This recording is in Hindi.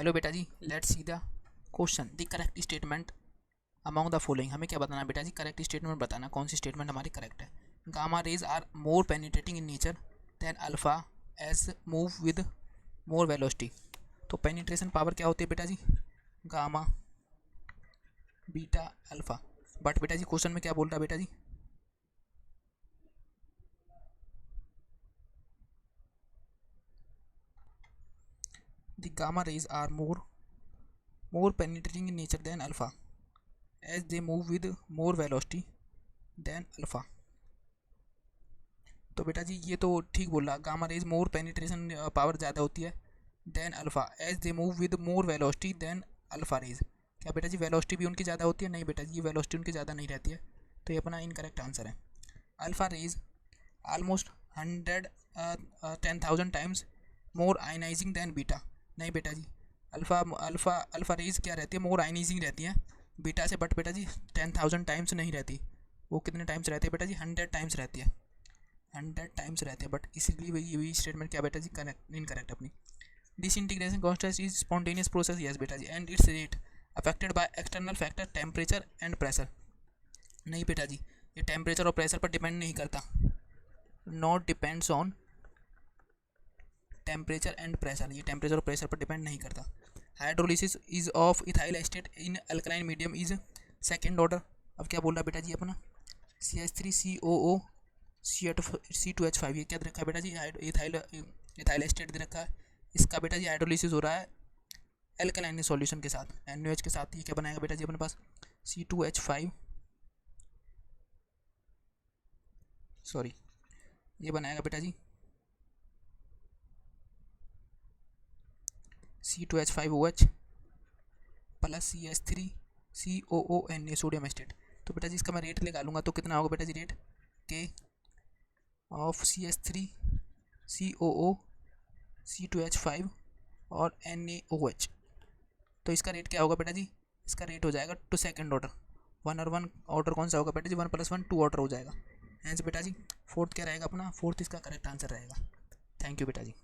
हेलो बेटा जी, let's see the question the correct statement among the following. हमें क्या बताना बेटा जी, करेक्ट स्टेटमेंट बताना, कौन सी स्टेटमेंट हमारी करेक्ट है। Gamma rays are more penetrating in nature than alpha as move with more velocity. तो पेनिट्रेशन पावर क्या होती है बेटा जी, गामा बीटा अल्फा। बट बेटा जी क्वेश्चन में क्या बोल रहा है बेटा जी, the gamma rays are more penetrating in nature than alpha as they move with more velocity than alpha. तो बेटा जी ये तो ठीक बोल रहा, gamma rays more penetration power ज़्यादा होती है than alpha as they move with more velocity than alpha rays. क्या बेटा जी वेलोसिटी भी उनकी ज़्यादा होती है? नहीं बेटा जी, ये वेलोसिटी उनकी ज़्यादा नहीं रहती है, तो ये अपना इनकरेक्ट आंसर है। Alpha rays almost 110,000 times more ionizing than beta. नहीं बेटा जी, अल्फ़ा रेज क्या रहती है, मोर आयनाइजिंग रहती है बीटा से, बट बेटा जी 10,000 टाइम्स नहीं रहती। वो कितने टाइम्स रहती है बेटा जी, 100 टाइम्स रहती है, 100 टाइम्स रहते हैं। बट इसीलिए वही स्टेटमेंट क्या बेटा जी, करेक्ट इनकरेक्ट अपनी। Disintegration constant is spontaneous process, yes बेटा जी, and its rate affected by external factor temperature and pressure. नहीं बेटा जी, ये टेम्परेचर और प्रेशर पर डिपेंड नहीं करता, not depends on temperature and pressure, ये टेम्परेचर और प्रेशर पर डिपेंड नहीं करता। Hydrolysis is of ethyl estate in alkaline medium is second order. अब क्या बोल रहा है बेटा जी अपना, CH3COO C2H5, ये क्या दे रखा है बेटा जी, इथाइल एस्टेट दे रखा है। इसका बेटा जी हाइड्रोलिसिस हो रहा है एल्कलाइन सॉल्यूशन के साथ, NaOH के साथ। ये क्या बनाएगा बेटा जी अपने पास, C2H5, सॉरी ये बनाएगा बेटा जी C2H5OH plus CH3COONA sodium estate. तो बेटा जी इसका मैं रेट निकालूंगा तो कितना होगा बेटा जी, रेट के ऑफ CH3COO C2H5 और NaOH। तो इसका रेट क्या होगा बेटा जी, इसका रेट हो जाएगा टू सेकंड ऑर्डर। वन और वन ऑर्डर कौन सा होगा बेटा जी, 1+1 2 ऑर्डर हो जाएगा। हैंस बेटा जी फोर्थ क्या रहेगा अपना, फोर्थ इसका करेक्ट आंसर रहेगा। थैंक यू बेटा जी।